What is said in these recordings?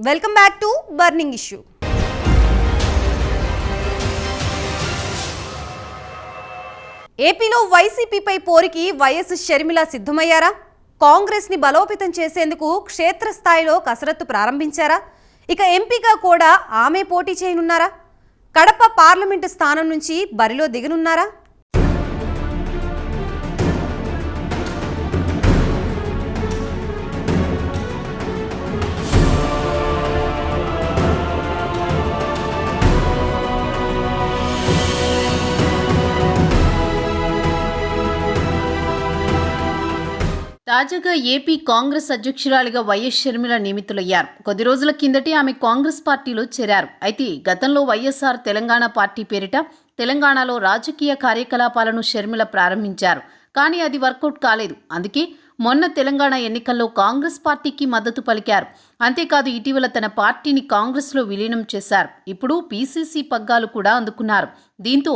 Welcome back to burning issue. ఏపీలో వైసీపీపై పోరికి YS Sharmila సిద్ధమయ్యారా? Congress ని బలోపేతం చేసేందుకు క్షేత్రస్థాయిలో కసరత్తు ప్రారంభించారా? ఇక ఎంపీగా కూడా ఆమె పోటీ చేయనున్నారా? కడప పార్లమెంటు స్థానం నుంచి బరిలో దిగనున్నారా? తాజాగా ఏపీ కాంగ్రెస్ అధ్యక్షురాలిగా వైఎస్ షర్మిల నియమితులయ్యారు. కొద్ది రోజుల కిందటే ఆమె కాంగ్రెస్ పార్టీలో చేరారు. అయితే గతంలో వైఎస్ఆర్ తెలంగాణ పార్టీ పేరిట తెలంగాణలో రాజకీయ కార్యకలాపాలను షర్మిల ప్రారంభించారు. కానీ అది వర్కౌట్ కాలేదు. అందుకే మొన్న తెలంగాణ ఎన్నికల్లో కాంగ్రెస్ పార్టీకి మద్దతు పలికారు. అంతేకాదు ఇటీవల తన పార్టీని కాంగ్రెస్లో విలీనం చేశారు. ఇప్పుడు పీసీసీ పగ్గాలు కూడా అందుకున్నారు. దీంతో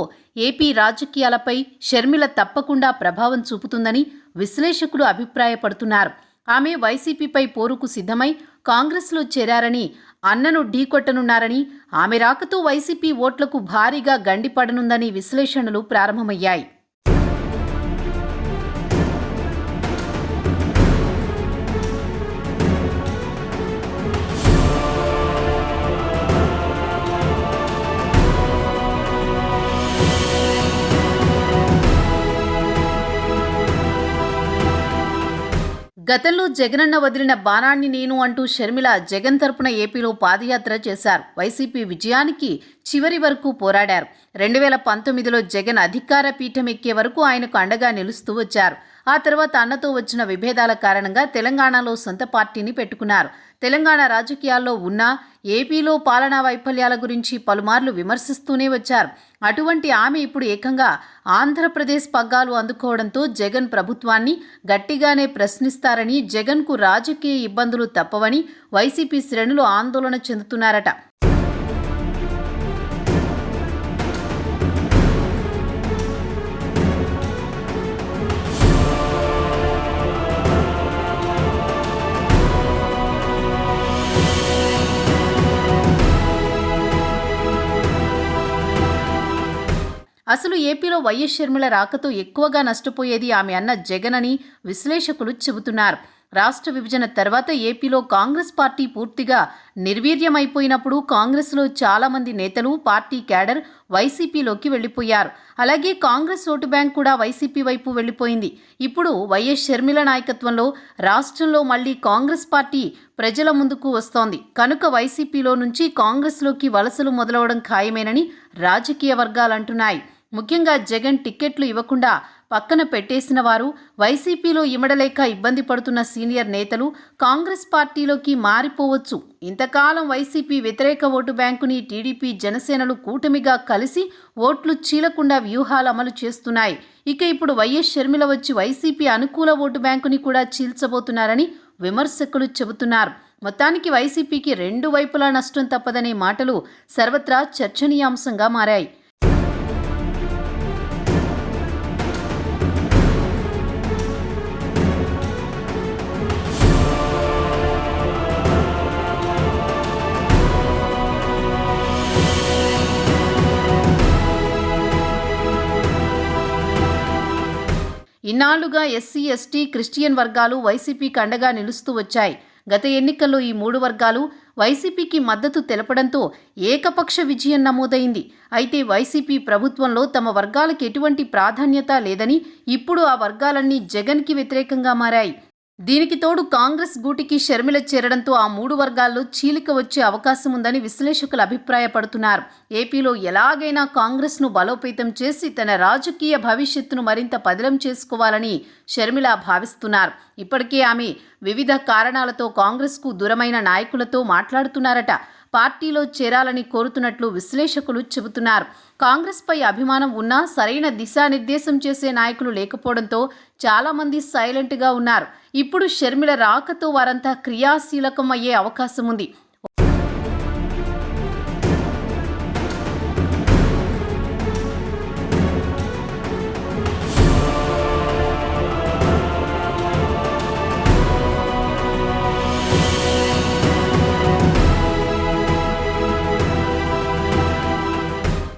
ఏపీ రాజకీయాలపై షర్మిల తప్పకుండా ప్రభావం చూపుతుందని విశ్లేషకులు అభిప్రాయపడుతున్నారు. ఆమె వైసీపీపై పోరుకు సిద్ధమై కాంగ్రెస్లో చేరారని, అన్నను ఢీకొట్టనున్నారని, ఆమె రాకతో వైసీపీ ఓట్లకు భారీగా గండిపడనుందని విశ్లేషణలు ప్రారంభమయ్యాయి. గతంలో జగనన్న వదిలిన బాణాన్ని నేను అంటూ షర్మిల జగన్ తరపున ఏపీలో పాదయాత్ర చేశారు. వైసీపీ విజయానికి చివరి వరకు పోరాడారు. 2019లో జగన్ అధికార పీఠం ఎక్కే వరకు ఆయనకు అండగా నిలుస్తూ వచ్చారు. ఆ తర్వాత అన్నతో వచ్చిన విభేదాల కారణంగా తెలంగాణలో సొంత పార్టీని పెట్టుకున్నారు. తెలంగాణ రాజకీయాల్లో ఉన్నా ఏపీలో పాలనా వైఫల్యాల గురించి పలుమార్లు విమర్శిస్తూనే వచ్చారు. అటువంటి ఆమె ఇప్పుడు ఏకంగా ఆంధ్రప్రదేశ్ పగ్గాలు అందుకోవడంతో జగన్ ప్రభుత్వాన్ని గట్టిగానే ప్రశ్నిస్తారని, జగన్కు రాజకీయ ఇబ్బందులు తప్పవని వైసీపీ శ్రేణులు ఆందోళన చెందుతున్నారట. అసలు ఏపీలో వైఎస్ షర్మిల రాకతో ఎక్కువగా నష్టపోయేది ఆమె అన్న జగన్ అని విశ్లేషకులు చెబుతున్నారు. రాష్ట్ర విభజన తర్వాత ఏపీలో కాంగ్రెస్ పార్టీ పూర్తిగా నిర్వీర్యమైపోయినప్పుడు కాంగ్రెస్లో చాలా మంది నేతలు, పార్టీ క్యాడర్ వైసీపీలోకి వెళ్లిపోయారు. అలాగే కాంగ్రెస్ ఓటు బ్యాంక్ కూడా వైసీపీ వైపు వెళ్లిపోయింది. ఇప్పుడు వైఎస్ షర్మిల నాయకత్వంలో రాష్ట్రంలో మళ్లీ కాంగ్రెస్ పార్టీ ప్రజల ముందుకు వస్తోంది. కనుక వైసీపీలో నుంచి కాంగ్రెస్లోకి వలసలు మొదలవడం ఖాయమేనని రాజకీయ వర్గాలంటున్నాయి. ముఖ్యంగా జగన్ టిక్కెట్లు ఇవ్వకుండా పక్కన పెట్టేసిన వారు, వైసీపీలో ఇమడలేక ఇబ్బంది పడుతున్న సీనియర్ నేతలు కాంగ్రెస్ పార్టీలోకి మారిపోవచ్చు. ఇంతకాలం వైసీపీ వ్యతిరేక ఓటు బ్యాంకుని టీడీపీ, జనసేనలు కూటమిగా కలిసి ఓట్లు చీలకుండా వ్యూహాలు అమలు చేస్తున్నాయి. ఇక ఇప్పుడు వైఎస్ షర్మిల వచ్చి వైసీపీ అనుకూల ఓటు బ్యాంకుని కూడా చీల్చబోతున్నారని విమర్శకులు చెబుతున్నారు. మొత్తానికి వైసీపీకి రెండు వైపులా నష్టం తప్పదనే మాటలు సర్వత్రా చర్చనీయాంశంగా మారాయి. ఇన్నాళ్లుగా ఎస్సీ, ఎస్టీ, క్రిస్టియన్ వర్గాలు వైసీపీకి అండగా నిలుస్తూ వచ్చాయి. గత ఎన్నికల్లో ఈ మూడు వర్గాలు వైసీపీకి మద్దతు తెలపడంతో ఏకపక్ష విజయం నమోదైంది. అయితే వైసీపీ ప్రభుత్వంలో తమ వర్గాలకు ఎటువంటి ప్రాధాన్యత లేదని, ఇప్పుడు ఆ వర్గాలన్నీ జగన్కి వ్యతిరేకంగా మారాయి. దీనికి తోడు కాంగ్రెస్ గూటికి షర్మిల చేరడంతో ఆ మూడు వర్గాల్లో చీలిక వచ్చే అవకాశం ఉందని విశ్లేషకులు అభిప్రాయపడుతున్నారు. ఏపీలో ఎలాగైనా కాంగ్రెస్ను బలోపేతం చేసి తన రాజకీయ భవిష్యత్తును మరింత పదిలం చేసుకోవాలని షర్మిల భావిస్తున్నారు. ఇప్పటికే ఆమె వివిధ కారణాలతో కాంగ్రెస్కు దూరమైన నాయకులతో మాట్లాడుతున్నారట. పార్టీలో చేరాలని కోరుతున్నట్లు విశ్లేషకులు చెబుతున్నారు. కాంగ్రెస్పై అభిమానం ఉన్నా సరైన దిశానిర్దేశం చేసే నాయకులు లేకపోవడంతో చాలామంది సైలెంట్గా ఉన్నారు. ఇప్పుడు షర్మిల రాకతో వారంతా క్రియాశీలకం అయ్యే అవకాశం ఉంది.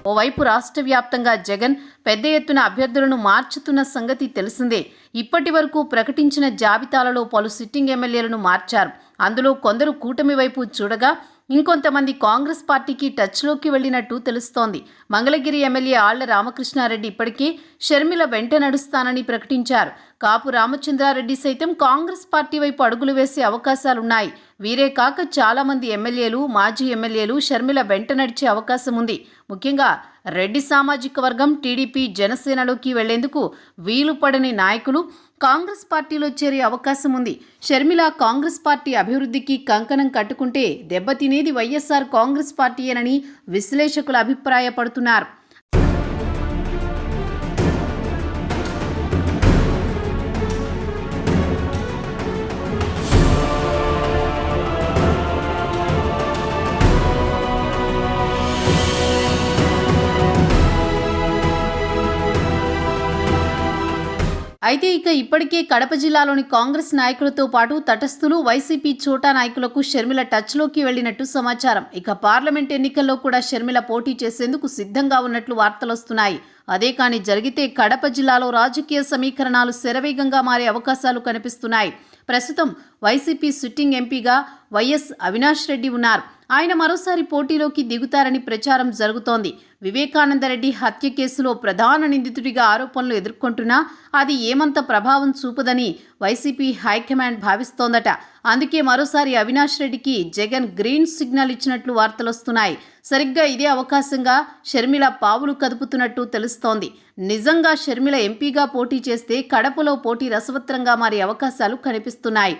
ఓవైపు రాష్ట్ర వ్యాప్తంగా జగన్ పెద్ద ఎత్తున అభ్యర్థులను మార్చుతున్న సంగతి తెలిసిందే. ఇప్పటి వరకు ప్రకటించిన జాబితాలలో పలు సిట్టింగ్ ఎమ్మెల్యేలను మార్చారు. అందులో కొందరు కూటమి వైపు చూడగా ఇంకొంతమంది కాంగ్రెస్ పార్టీకి టచ్లోకి వెళ్లినట్టు తెలుస్తోంది. మంగళగిరి ఎమ్మెల్యే ఆళ్ల రామకృష్ణారెడ్డి ఇప్పటికే షర్మిల వెంట నడుస్తానని ప్రకటించారు. కాపు రామచంద్రారెడ్డి సైతం కాంగ్రెస్ పార్టీ వైపు అడుగులు వేసే అవకాశాలున్నాయి. వీరే కాక చాలా మంది ఎమ్మెల్యేలు, మాజీ ఎమ్మెల్యేలు షర్మిల వెంట నడిచే అవకాశం ఉంది. ముఖ్యంగా రెడ్డి సామాజిక వర్గం టీడీపీ, జనసేనలోకి వెళ్లేందుకు వీలు పడని నాయకులు కాంగ్రెస్ పార్టీలో చేరే అవకాశం ఉంది. షర్మిల కాంగ్రెస్ పార్టీ అభివృద్ధికి కంకణం కట్టుకుంటే దెబ్బతినేది వైఎస్ఆర్ కాంగ్రెస్ పార్టీయేనని విశ్లేషకులు అభిప్రాయపడుతున్నారు. అయితే ఇప్పటికే కడప జిల్లాలోని కాంగ్రెస్ నాయకులతో పాటు తటస్థులు, వైసీపీ చోటా నాయకులకు షర్మిల టచ్లోకి వెళ్లినట్టు సమాచారం. పార్లమెంట్ ఎన్నికల్లో కూడా షర్మిల పోటీ చేసేందుకు సిద్ధంగా ఉన్నట్లు వార్తలొస్తున్నాయి. అదే కానీ జరిగితే కడప జిల్లాలో రాజకీయ సమీకరణాలు శరవేగంగా మారే అవకాశాలు కనిపిస్తున్నాయి. ప్రస్తుతం వైసీపీ సిట్టింగ్ ఎంపీగా వైఎస్ అవినాష్ రెడ్డి ఉన్నారు. ఆయన మరోసారి పోటీలోకి దిగుతారని ప్రచారం జరుగుతోంది. వివేకానందరెడ్డి హత్య కేసులో ప్రధాన నిందితుడిగా ఆరోపణలు ఎదుర్కొంటున్నా అది ఏమంత ప్రభావం చూపదని వైసీపీ హైకమాండ్ భావిస్తోందట. అందుకే మరోసారి అవినాష్ రెడ్డికి జగన్ గ్రీన్ సిగ్నల్ ఇచ్చినట్లు వార్తలొస్తున్నాయి. సరిగ్గా ఇదే అవకాశంగా షర్మిల పావులు కదుపుతున్నట్టు తెలుస్తోంది. నిజంగా షర్మిల ఎంపీగా పోటీ చేస్తే కడపలో పోటీ రసవత్రంగా మారే అవకాశాలు కనిపిస్తున్నాయి.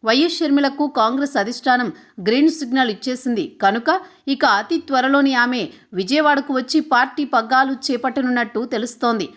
వైఎస్ షర్మిలకు కాంగ్రెస్ అధిష్టానం గ్రీన్ సిగ్నల్ ఇచ్చేసింది కనుక అతి త్వరలోని ఆమె విజయవాడకు వచ్చి పార్టీ పగ్గాలు చేపట్టనున్నట్టు తెలుస్తోంది.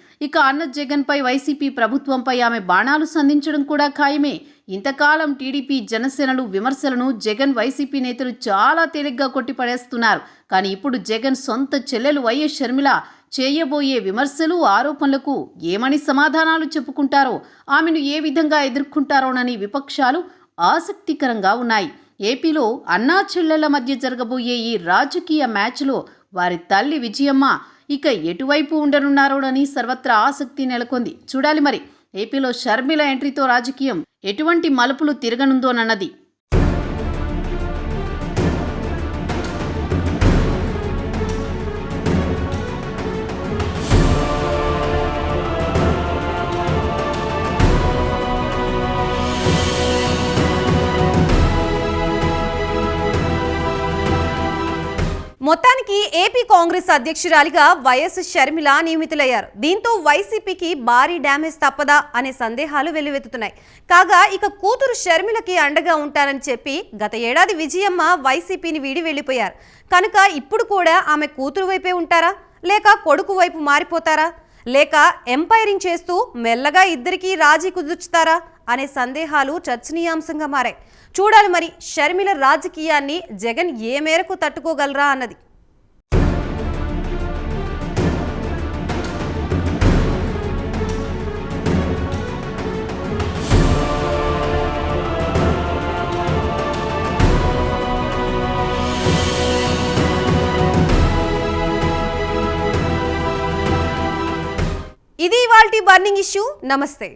అన్న జగన్పై, వైసీపీ ప్రభుత్వంపై ఆమె బాణాలు సంధించడం కూడా ఖాయమే. ఇంతకాలం టీడీపీ, జనసేనలు విమర్శలను జగన్, వైసీపీ నేతలు చాలా తేలిగ్గా కొట్టిపడేస్తున్నారు. కానీ ఇప్పుడు జగన్ సొంత చెల్లెలు వైఎస్ షర్మిల చేయబోయే విమర్శలు, ఆరోపణలకు ఏమని సమాధానాలు చెప్పుకుంటారో, ఆమెను ఏ విధంగా ఎదుర్కొంటారోనని విపక్షాలు ఆసక్తికరంగా ఉన్నాయి. ఏపీలో అన్నా చెల్లెళ్ల మధ్య జరగబోయే ఈ రాజకీయ మ్యాచ్లో వారి తల్లి విజయమ్మ ఎటువైపు ఉండనున్నారోనని సర్వత్రా ఆసక్తి నెలకొంది. చూడాలి మరి ఏపీలో షర్మిల ఎంట్రీతో రాజకీయం ఎటువంటి మలుపులు తిరగనుందోనన్నది. మొత్తానికి ఏపీ కాంగ్రెస్ అధ్యక్షురాలిగా వైఎస్ షర్మిల నియమితులయ్యారు. దీంతో వైసీపీకి భారీ డ్యామేజ్ తప్పదా అనే సందేహాలు వెల్లువెత్తుతున్నాయి. కాగా కూతురు షర్మిలకి అండగా ఉంటారని చెప్పి గత ఏడాది విజయమ్మ వైసీపీని వీడి వెళ్లిపోయారు. కనుక ఇప్పుడు కూడా ఆమె కూతురు వైపే ఉంటారా, లేక కొడుకు వైపు మారిపోతారా, లేక ఎంపైరింగ్ చేస్తూ మెల్లగా ఇద్దరికీ రాజీ కుదుర్చుతారా అనే సందేహాలు చర్చనీయాంశంగా మారాయి. చూడాలి మరి షర్మిల రాజకీయాన్ని జగన్ ఏ మేరకు తట్టుకోగలరా అన్నది. ఇది ఇవాల్టి బర్నింగ్ ఇష్యూ. నమస్తే.